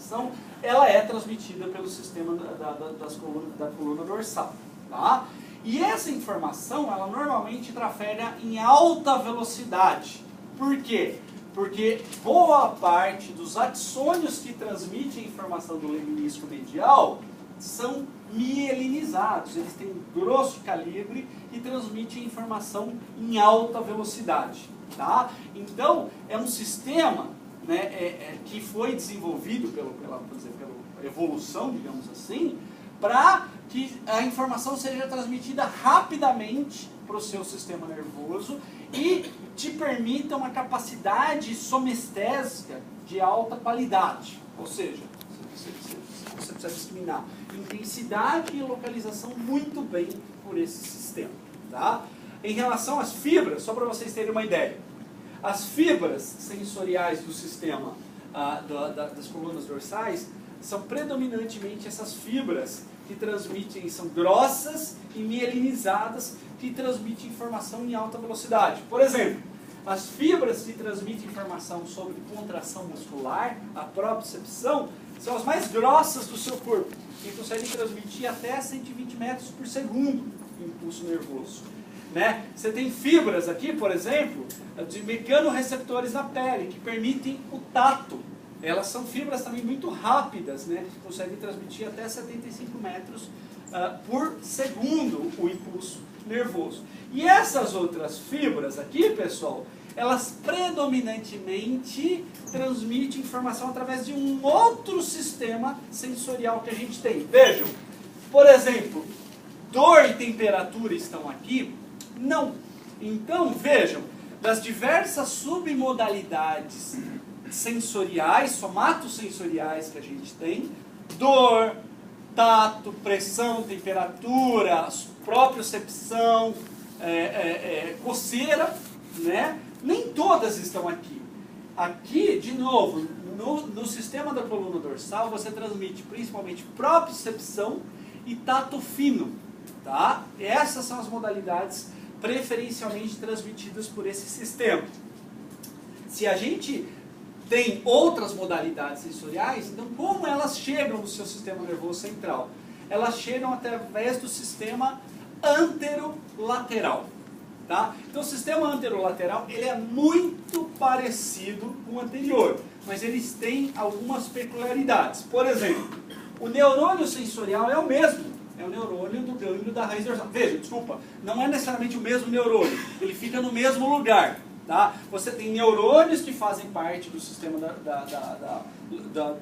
informação, ela é transmitida pelo sistema da coluna dorsal. Tá? E essa informação, ela normalmente trafega em alta velocidade. Por quê? Porque boa parte dos axônios que transmitem a informação do lemnisco medial são mielinizados. Eles têm grosso calibre e transmitem informação em alta velocidade. Tá? Então, é um sistema, né, que foi desenvolvido pela evolução, digamos assim, para que a informação seja transmitida rapidamente para o seu sistema nervoso e te permita uma capacidade somestésica de alta qualidade. Ou seja, você precisa discriminar intensidade e localização muito bem por esse sistema. Tá? Em relação às fibras, só para vocês terem uma ideia, as fibras sensoriais do sistema das colunas dorsais são predominantemente essas fibras que transmitem, são grossas e mielinizadas, que transmitem informação em alta velocidade. Por exemplo, as fibras que transmitem informação sobre contração muscular, a propriocepção, são as mais grossas do seu corpo, que conseguem transmitir até 120 metros por segundo o impulso nervoso. Né? Você tem fibras aqui, por exemplo, de mecanorreceptores na pele, que permitem o tato. Elas são fibras também muito rápidas, né, que conseguem transmitir até 75 metros por segundo o impulso nervoso. E essas outras fibras aqui, pessoal, elas predominantemente transmitem informação através de um outro sistema sensorial que a gente tem. Vejam, por exemplo, dor e temperatura estão aqui? Não. Então, vejam, das diversas submodalidades sensoriais, somatosensoriais que a gente tem, dor, tato, pressão, temperatura, propriocepção, coceira, né? Nem todas estão aqui. Aqui, de novo, no sistema da coluna dorsal, você transmite principalmente propriocepção e tato fino. Tá? Essas são as modalidades preferencialmente transmitidas por esse sistema. Se a gente tem outras modalidades sensoriais, então como elas chegam no seu sistema nervoso central? Elas chegam através do sistema anterolateral. Tá? Então o sistema anterolateral ele é muito parecido com o anterior, mas eles têm algumas peculiaridades. Por exemplo, o neurônio sensorial é o mesmo. É o neurônio do gânglio da raiz dorsal. Veja, desculpa, não é necessariamente o mesmo neurônio, ele fica no mesmo lugar. Tá? Você tem neurônios que fazem parte do sistema da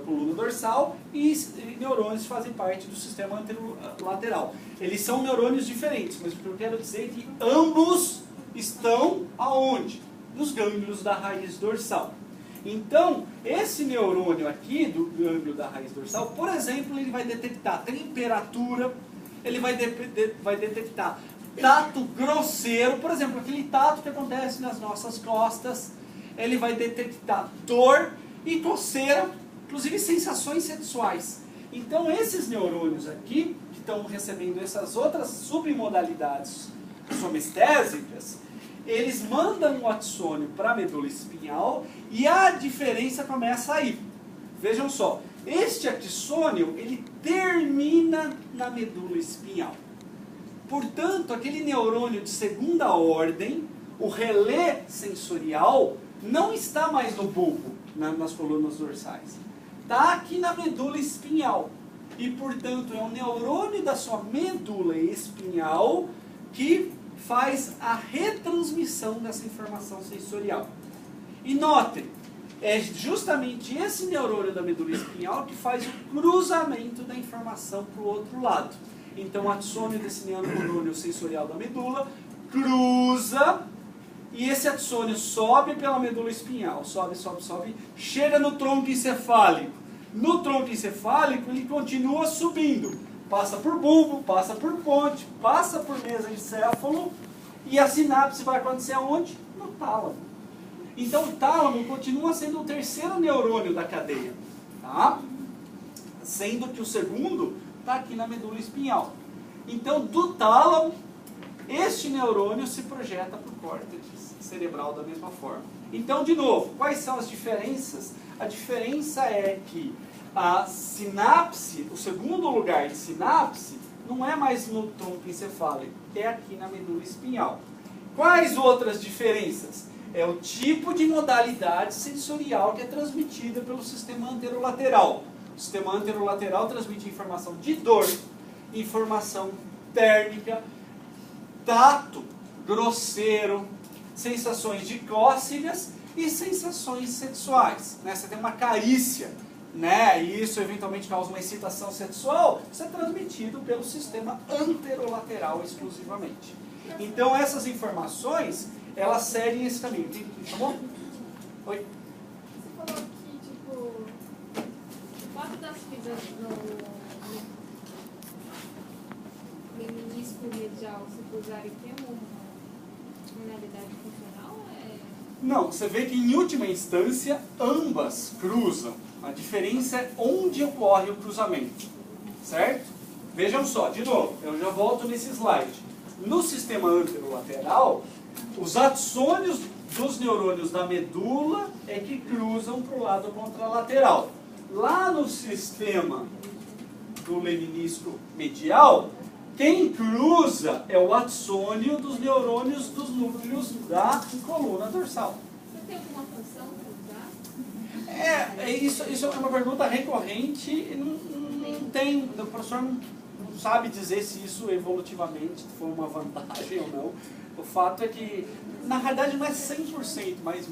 coluna dorsal e neurônios que fazem parte do sistema anterolateral. Eles são neurônios diferentes, mas o que eu quero dizer é que ambos estão aonde? Nos gânglios da raiz dorsal. Então, esse neurônio aqui do gânglio da raiz dorsal, por exemplo, ele vai detectar temperatura, ele vai detectar tato grosseiro, por exemplo, aquele tato que acontece nas nossas costas, ele vai detectar dor e coceira, inclusive sensações sexuais. Então, esses neurônios aqui, que estão recebendo essas outras submodalidades somestésicas, eles mandam o axônio para a medula espinhal e a diferença começa aí. Vejam só, este axônio ele termina na medula espinhal. Portanto, aquele neurônio de segunda ordem, o relé sensorial, não está mais no bulbo, nas colunas dorsais. Está aqui na medula espinhal. E, portanto, é um neurônio da sua medula espinhal que faz a retransmissão dessa informação sensorial. E notem, é justamente esse neurônio da medula espinhal que faz o cruzamento da informação para o outro lado. Então, o axônio desse neurônio sensorial da medula cruza e esse axônio sobe pela medula espinhal, sobe, chega no tronco encefálico. No tronco encefálico, ele continua subindo. Passa por bulbo, passa por ponte, passa por mesencéfalo e a sinapse vai acontecer aonde? No tálamo. Então o tálamo continua sendo o terceiro neurônio da cadeia, tá? Sendo que o segundo está aqui na medula espinhal. Então do tálamo, este neurônio se projeta para o córtex cerebral da mesma forma. Então, de novo, quais são as diferenças? A diferença é que a sinapse, o segundo lugar de sinapse, não é mais no tronco encefálico, é aqui na medula espinhal. Quais outras diferenças? É o tipo de modalidade sensorial que é transmitida pelo sistema anterolateral. O sistema anterolateral transmite informação de dor, informação térmica, tato, grosseiro, sensações de cócegas e sensações sexuais. Né? Você tem uma carícia, né? E isso eventualmente causa uma excitação sexual, isso é transmitido pelo sistema anterolateral exclusivamente. Então essas informações, elas seguem esse caminho. Tá bom? Oi? Você falou que, tipo, o fato das fibras no menisco medial se cruzarem tem uma finalidade funcional? Não, você vê que em última instância ambas cruzam. A diferença é onde ocorre o cruzamento. Certo? Vejam só, de novo, eu já volto nesse slide. No sistema anterolateral, os axônios dos neurônios da medula é que cruzam para o lado contralateral. Lá no sistema do leminisco medial, quem cruza é o axônio dos neurônios dos núcleos da coluna dorsal. Você tem alguma função cruzar? Isso é uma pergunta recorrente e não tem, o professor não sabe dizer se isso evolutivamente foi uma vantagem ou não. O fato é que, na realidade, não é 100%, mas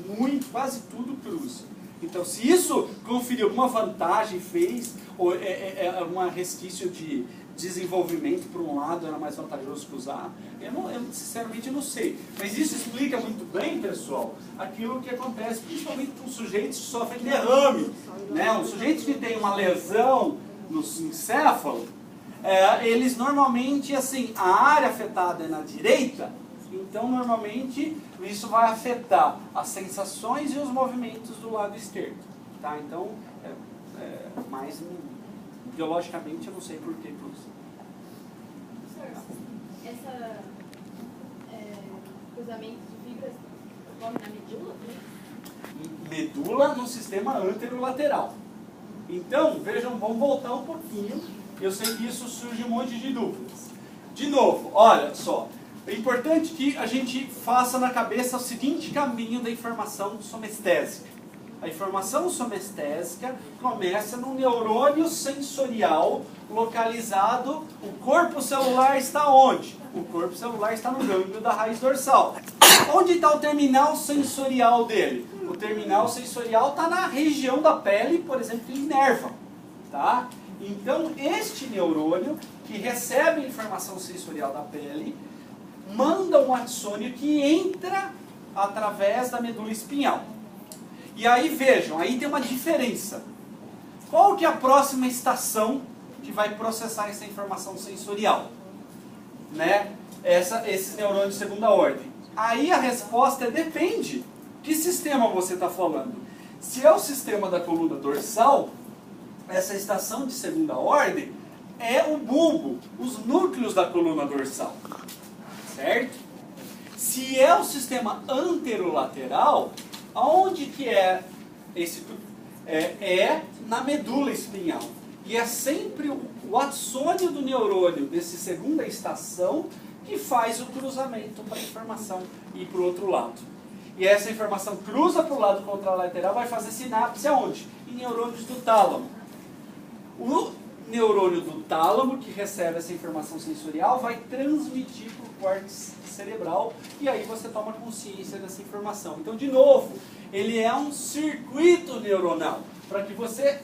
quase tudo cruza. Então, se isso conferiu alguma vantagem, fez, ou é um resquício de desenvolvimento por um lado, era mais vantajoso cruzar, eu sinceramente não sei. Mas isso explica muito bem, pessoal, aquilo que acontece principalmente com sujeitos que sofrem derrame. Né? Um sujeito que tem uma lesão no encéfalo, eles normalmente, assim, a área afetada é na direita, então normalmente isso vai afetar as sensações e os movimentos do lado esquerdo. Tá? Então, mais biologicamente eu não sei por que cruza. Esse cruzamento de fibras ocorre na medula? Medula no sistema anterolateral. Então, vejam, vamos voltar um pouquinho. Eu sei que isso surge um monte de dúvidas. De novo, olha só. É importante que a gente faça na cabeça o seguinte caminho da informação somestésica. A informação somestésica começa no neurônio sensorial localizado. O corpo celular está onde? O corpo celular está no gânglio da raiz dorsal. Onde está o terminal sensorial dele? O terminal sensorial está na região da pele, por exemplo, que inerva. Tá? Então, este neurônio que recebe a informação sensorial da pele manda um axônio que entra através da medula espinhal. E aí vejam, aí tem uma diferença. Qual que é a próxima estação que vai processar essa informação sensorial? Né? Esses neurônios de segunda ordem. Aí a resposta depende. Que sistema você está falando? Se é o sistema da coluna dorsal, essa estação de segunda ordem é o bulbo, os núcleos da coluna dorsal. Certo? Se é o sistema anterolateral, aonde que é esse? É na medula espinhal. E é sempre o axônio do neurônio dessa segunda estação que faz o cruzamento para a informação ir para o outro lado. E essa informação cruza para o lado contralateral, vai fazer sinapse aonde? Em neurônios do tálamo. O neurônio do tálamo, que recebe essa informação sensorial, vai transmitir para o córtex cerebral e aí você toma consciência dessa informação. Então, de novo, ele é um circuito neuronal para que você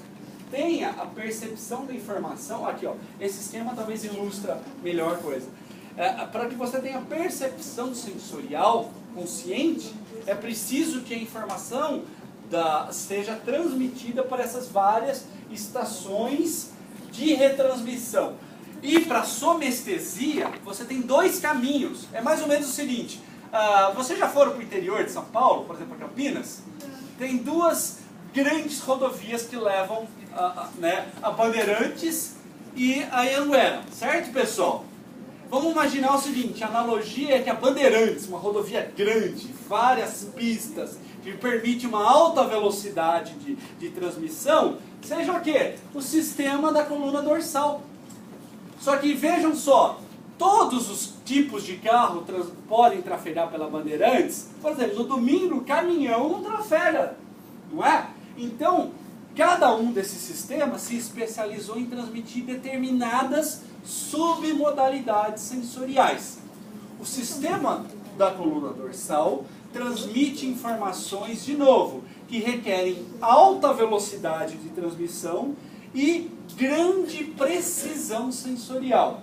tenha a percepção da informação. Aqui, ó, esse esquema talvez ilustra melhor a coisa. Para que você tenha percepção sensorial consciente, é preciso que a informação seja transmitida para essas várias estações de retransmissão. E para somestesia, você tem dois caminhos. É mais ou menos o seguinte: vocês já foram para o interior de São Paulo, por exemplo, a Campinas? Tem duas grandes rodovias que levam a Bandeirantes e a Anhanguera, certo, pessoal? Vamos imaginar o seguinte: a analogia é que a Bandeirantes, uma rodovia grande, várias pistas, que permite uma alta velocidade de transmissão, seja o quê? O sistema da coluna dorsal. Só que vejam só, todos os tipos de carro podem trafegar pela Bandeirantes. Por exemplo, no domingo o caminhão não trafega, não é? Então, cada um desses sistemas se especializou em transmitir determinadas submodalidades sensoriais. O sistema da coluna dorsal transmite informações, de novo, que requerem alta velocidade de transmissão e grande precisão sensorial.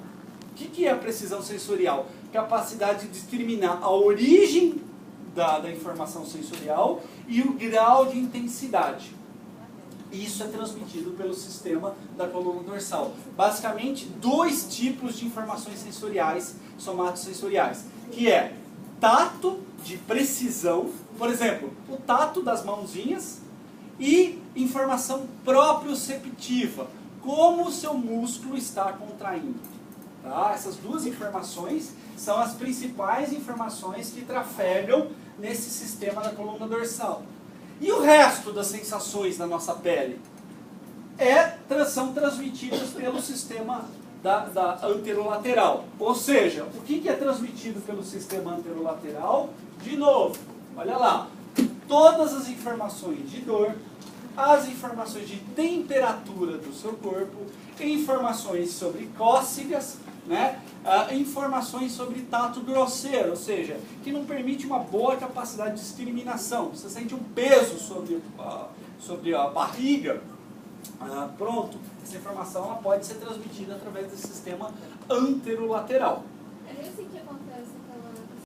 O que é a precisão sensorial? Capacidade de discriminar a origem da informação sensorial e o grau de intensidade. Isso é transmitido pelo sistema da coluna dorsal. Basicamente, dois tipos de informações sensoriais, somatosensoriais, que é tato de precisão, por exemplo, o tato das mãozinhas, e informação proprioceptiva, como o seu músculo está contraindo. Tá? Essas duas informações são as principais informações que trafegam nesse sistema da coluna dorsal. E o resto das sensações da nossa pele são transmitidas pelo sistema da anterolateral. Ou seja, o que é transmitido pelo sistema anterolateral? De novo, olha lá, todas as informações de dor, as informações de temperatura do seu corpo, informações sobre cócegas, né? Informações sobre tato grosseiro, ou seja, que não permite uma boa capacidade de discriminação. Você sente um peso sobre a barriga, pronto, essa informação ela pode ser transmitida através do sistema anterolateral. É nesse que